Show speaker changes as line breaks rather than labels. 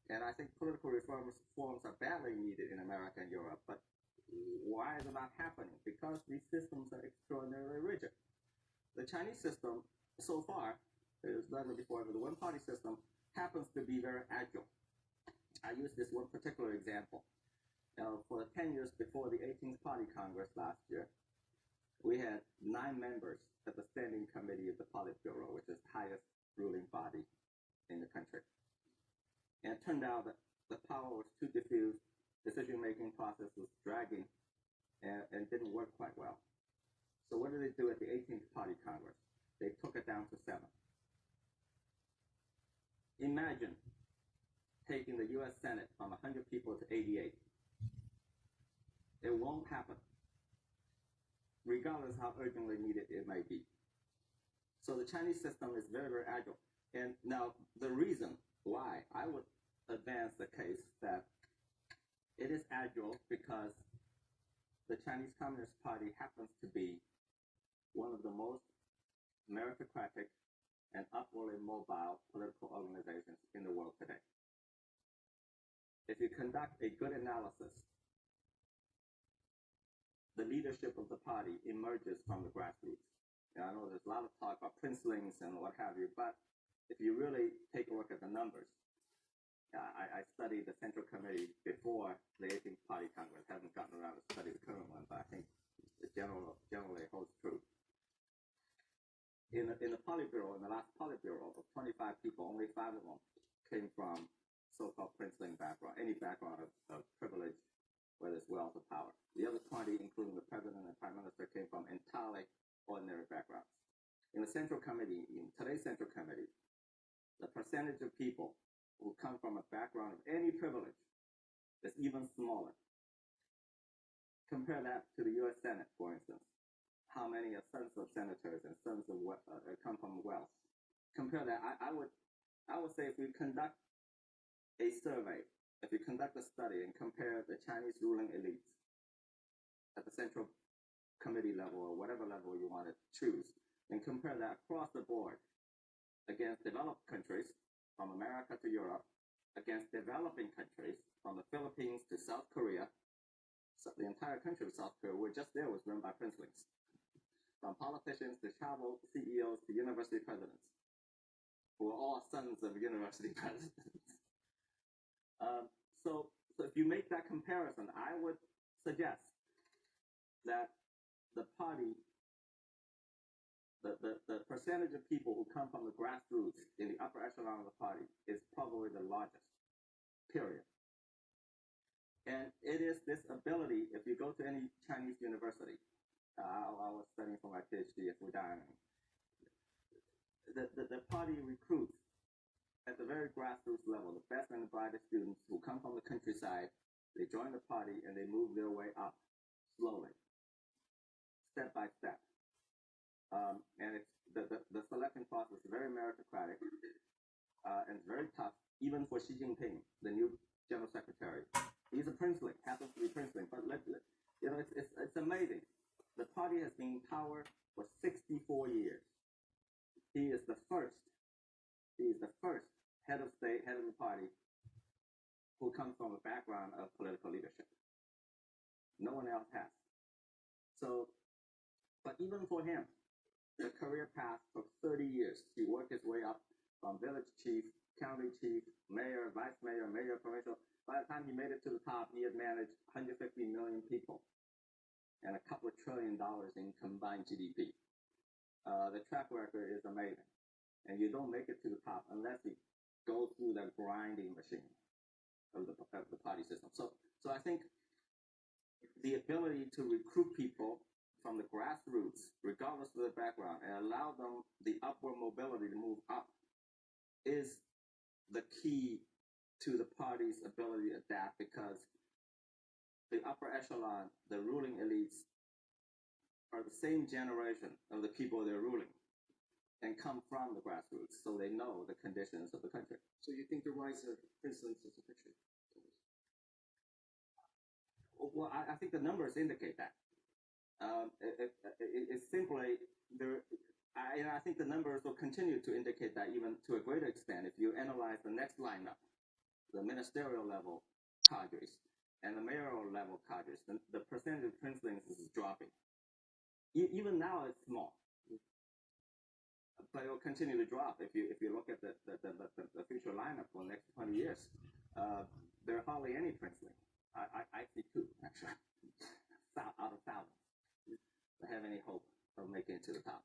And I think political reforms are badly needed in America and Europe. But why is it not happening? Because these systems are extraordinarily rigid. The Chinese system, so far, it was done before, but the one-party system happens to be very agile. I use this one particular example. For the 10 years before the 18th Party Congress last year, we had 9 members at the Standing Committee of the Politburo, which is the highest ruling body in the country. And it turned out that the power was too diffused, decision-making process was dragging, and didn't work quite well. So what did they do at the 18th Party Congress? They took it down to 7. Imagine taking the U.S. Senate from 100 people to 88. It won't happen, regardless how urgently needed it may be. So the Chinese system is very, very agile. And now the reason why I would advance the case that it is agile because the Chinese Communist Party happens to be one of the most meritocratic and upwardly mobile political organizations in the world today. If you conduct a good analysis, the leadership of the party emerges from the grassroots. And I know there's a lot of talk about Princelings and what have you, but if you really take a look at the numbers, I studied the Central Committee before the 18th Party Congress. I haven't gotten around to study the current one, but I think it generally holds true. In the Politburo, in the last Politburo of 25 people, only 5 of them came from so-called Princeling background, any background of privilege, whether it's wealth or power. The other 20, including the president and prime minister, came from entirely ordinary backgrounds. In the Central Committee, in today's Central Committee, the percentage of people who come from a background of any privilege is even smaller. Compare that to the U.S. Senate, for instance. How many are sons of senators and sons of come from wealth? Compare that. I would say if we conduct a survey, if you conduct a study and compare the Chinese ruling elites at the Central Committee level or whatever level you want to choose, and compare that across the board against developed countries, from America to Europe, against developing countries, from the Philippines to South Korea. So the entire country of South Korea, we're just there, was run by Princelings. From politicians to travel CEOs to university presidents, who are all sons of university presidents. So if you make that comparison, I would suggest that the party, the percentage of people who come from the grassroots in the upper echelon of the party is probably the largest, period. And it is this ability, if you go to any Chinese university, I was studying for my PhD at Fudan, the party recruits at the very grassroots level, the best and the brightest students who come from the countryside, they join the party and they move their way up slowly, step by step. And it's the selection process is very meritocratic and it's very tough, even for Xi Jingping, the new general secretary. He's a Princeling, happens to be Princeling, but it's amazing. The party has been in power for 64 years. He is the first head of state, head of the party, who comes from a background of political leadership. No one else has. So, but even for him, the career path took 30 years. He worked his way up from village chief, county chief, mayor, vice mayor, mayor provincial. By the time he made it to the top, he had managed 150 million people and a couple of $1 trillion in combined GDP. The track record is amazing. And you don't make it to the top unless you go through that grinding machine of the party system. So I think the ability to recruit people from the grassroots, regardless of their background, and allow them the upward mobility to move up is the key to the party's ability to adapt, because the upper echelon, the ruling elites, are the same generation of the people they're ruling and come from the grassroots, so they know the conditions of the country.
So you think the rise of Princeling is a picture?
Well, I think the numbers indicate that. It's simply there. I think the numbers will continue to indicate that, even to a greater extent, if you analyze the next lineup, the ministerial level cadres and the mayoral level cadres, the percentage of Princelings is dropping. Even now, it's small, but it will continue to drop. If you look at the future lineup for the next 20 years, there are hardly any Princeling. I see two actually, out of thousands that have any hope of making it to the top.